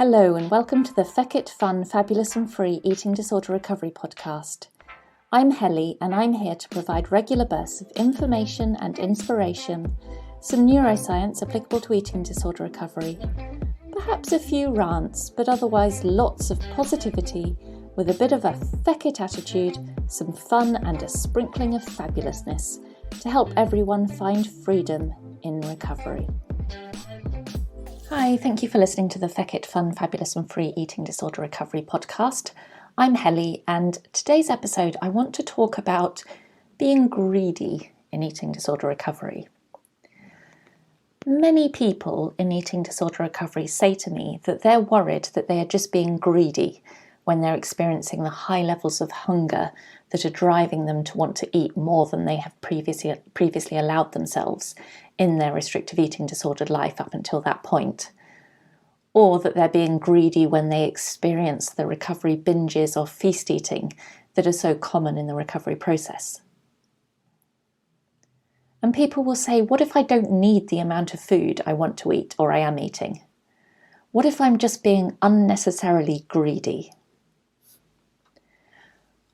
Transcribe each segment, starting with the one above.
Hello and welcome to the Feckit Fun, Fabulous and Free Eating Disorder Recovery podcast. I'm Helly and I'm here to provide regular bursts of information and inspiration, some neuroscience applicable to eating disorder recovery, perhaps a few rants, but otherwise lots of positivity with a bit of a Feckit attitude, some fun and a sprinkling of fabulousness to help everyone find freedom in recovery. Hi, thank you for listening to the Feckit Fun, Fabulous and Free Eating Disorder Recovery podcast. I'm Helly, and today's episode I want to talk about being greedy in eating disorder recovery. Many people in eating disorder recovery say to me that they're worried that they are just being greedy when they're experiencing the high levels of hunger that are driving them to want to eat more than they have previously allowed themselves in their restrictive eating disordered life up until that point. Or that they're being greedy when they experience the recovery binges or feast eating that are so common in the recovery process. And people will say, what if I don't need the amount of food I want to eat or I am eating? What if I'm just being unnecessarily greedy?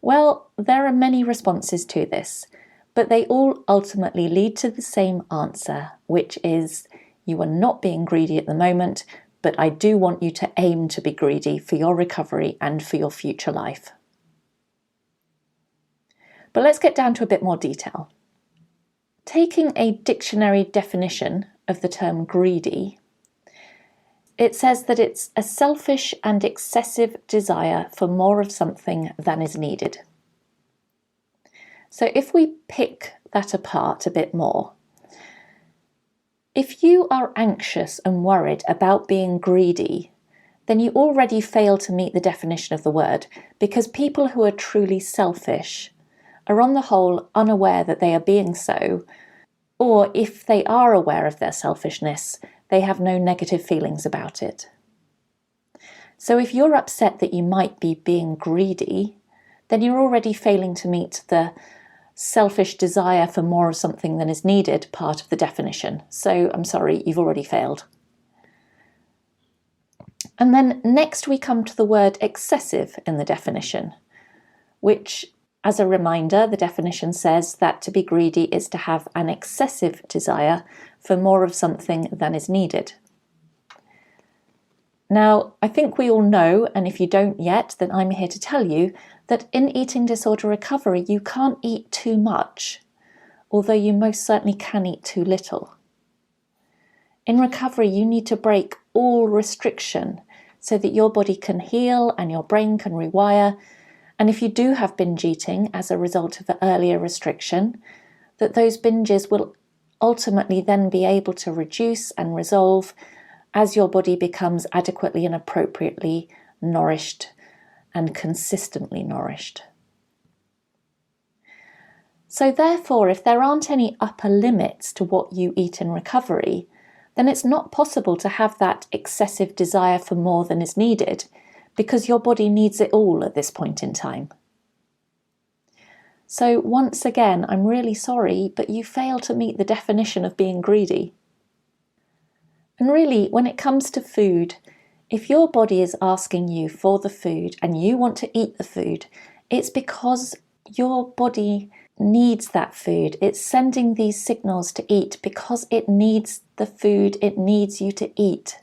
Well, there are many responses to this, but they all ultimately lead to the same answer, which is you are not being greedy at the moment, but I do want you to aim to be greedy for your recovery and for your future life. But let's get down to a bit more detail. Taking a dictionary definition of the term greedy, it says that it's a selfish and excessive desire for more of something than is needed. So if we pick that apart a bit more, if you are anxious and worried about being greedy, then you already fail to meet the definition of the word, because people who are truly selfish are on the whole unaware that they are being so, or if they are aware of their selfishness, they have no negative feelings about it. So if you're upset that you might be being greedy, then you're already failing to meet the selfish desire for more of something than is needed part of the definition. So I'm sorry, you've already failed. And then next we come to the word excessive in the definition, which, as a reminder, the definition says that to be greedy is to have an excessive desire for more of something than is needed. Now, I think we all know, and if you don't yet, then I'm here to tell you that in eating disorder recovery, you can't eat too much, although you most certainly can eat too little. In recovery, you need to break all restriction so that your body can heal and your brain can rewire. And if you do have binge eating as a result of the earlier restriction, that those binges will ultimately then be able to reduce and resolve as your body becomes adequately and appropriately nourished and consistently nourished. So therefore, if there aren't any upper limits to what you eat in recovery, then it's not possible to have that excessive desire for more than is needed, because your body needs it all at this point in time. So once again, I'm really sorry, but you fail to meet the definition of being greedy. And really, when it comes to food, if your body is asking you for the food and you want to eat the food, it's because your body needs that food. It's sending these signals to eat because it needs the food it needs you to eat.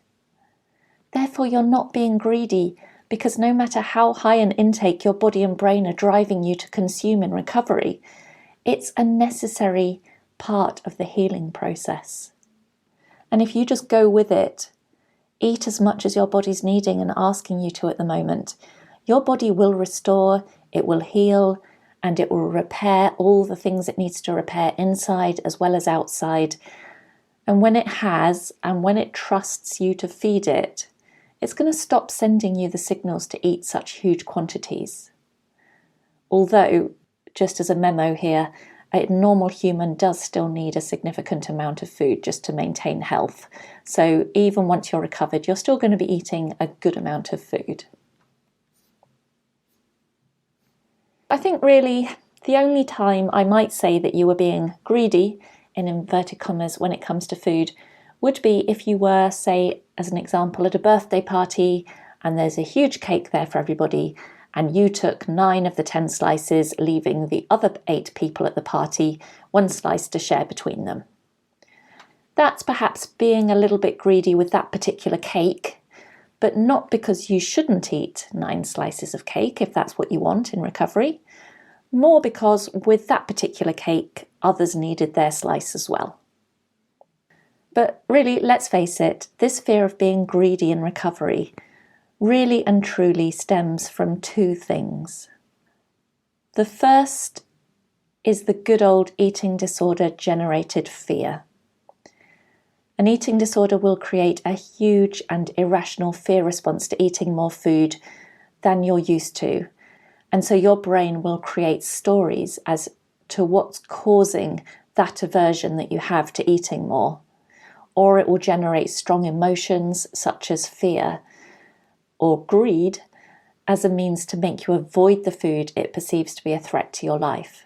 Therefore, you're not being greedy, because no matter how high an intake your body and brain are driving you to consume in recovery, it's a necessary part of the healing process. And if you just go with it, eat as much as your body's needing and asking you to at the moment, your body will restore, it will heal, and it will repair all the things it needs to repair inside as well as outside. And when it has, and when it trusts you to feed it, it's going to stop sending you the signals to eat such huge quantities. Although, just as a memo here, a normal human does still need a significant amount of food just to maintain health. So even once you're recovered, you're still going to be eating a good amount of food. I think really the only time I might say that you were being greedy, in inverted commas, when it comes to food, would be if you were, say, as an example, at a birthday party and there's a huge cake there for everybody, and you took 9 of the 10 slices, leaving the other 8 people at the party 1 slice to share between them. That's perhaps being a little bit greedy with that particular cake, but not because you shouldn't eat 9 slices of cake if that's what you want in recovery, more because with that particular cake, others needed their slice as well. But really, let's face it, this fear of being greedy in recovery really and truly stems from 2 things. The first is the good old eating disorder generated fear. An eating disorder will create a huge and irrational fear response to eating more food than you're used to. And so your brain will create stories as to what's causing that aversion that you have to eating more. Or it will generate strong emotions such as fear or greed as a means to make you avoid the food it perceives to be a threat to your life.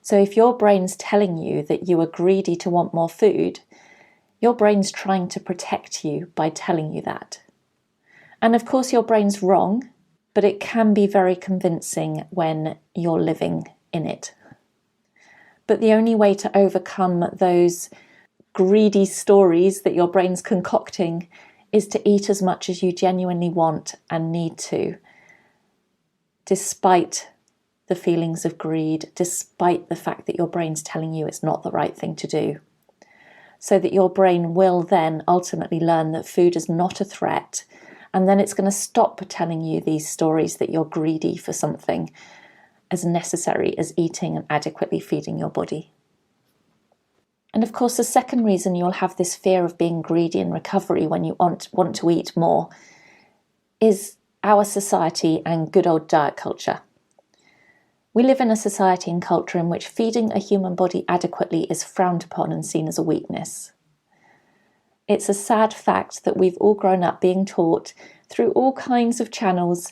So if your brain's telling you that you are greedy to want more food, your brain's trying to protect you by telling you that. And of course your brain's wrong, but it can be very convincing when you're living in it. But the only way to overcome those greedy stories that your brain's concocting is to eat as much as you genuinely want and need to, despite the feelings of greed, despite the fact that your brain's telling you it's not the right thing to do. So that your brain will then ultimately learn that food is not a threat, and then it's going to stop telling you these stories that you're greedy for something as necessary as eating and adequately feeding your body. And of course, the second reason you'll have this fear of being greedy in recovery when you want to eat more is our society and good old diet culture. We live in a society and culture in which feeding a human body adequately is frowned upon and seen as a weakness. It's a sad fact that we've all grown up being taught through all kinds of channels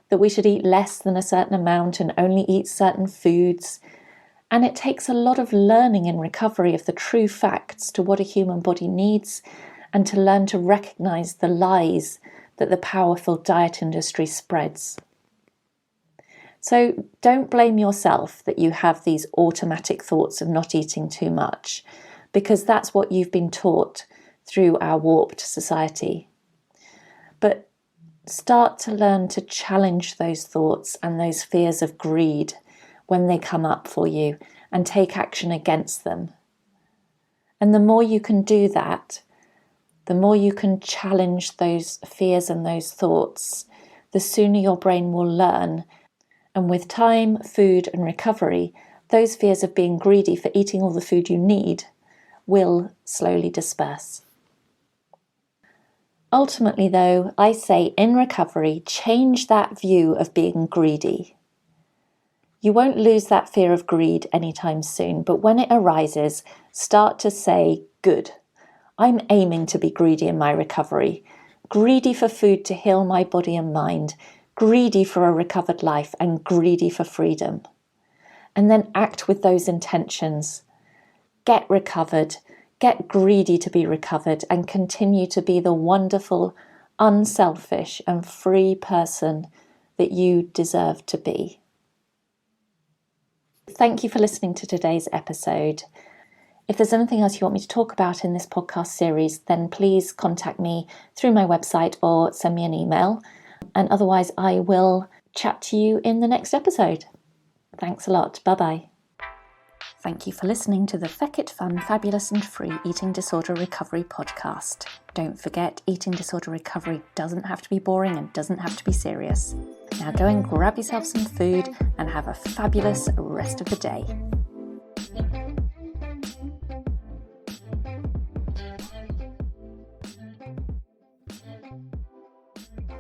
that we should eat less than a certain amount and only eat certain foods. And it takes a lot of learning in recovery of the true facts to what a human body needs and to learn to recognise the lies that the powerful diet industry spreads. So don't blame yourself that you have these automatic thoughts of not eating too much, because that's what you've been taught through our warped society. But start to learn to challenge those thoughts and those fears of greed when they come up for you and take action against them. And the more you can do that, the more you can challenge those fears and those thoughts, the sooner your brain will learn. And with time, food and recovery, those fears of being greedy for eating all the food you need will slowly disperse. Ultimately though, I say in recovery, change that view of being greedy. You won't lose that fear of greed anytime soon, but when it arises, start to say, good, I'm aiming to be greedy in my recovery, greedy for food to heal my body and mind, greedy for a recovered life, and greedy for freedom. And then act with those intentions. Get recovered, get greedy to be recovered, and continue to be the wonderful, unselfish, and free person that you deserve to be. Thank you for listening to today's episode. If there's anything else you want me to talk about in this podcast series, then please contact me through my website or send me an email. And otherwise, I will chat to you in the next episode. Thanks a lot. Bye-bye. Thank you for listening to the Feck It Fun, Fabulous and Free Eating Disorder Recovery podcast. Don't forget, eating disorder recovery doesn't have to be boring and doesn't have to be serious. Now go and grab yourself some food and have a fabulous rest of the day.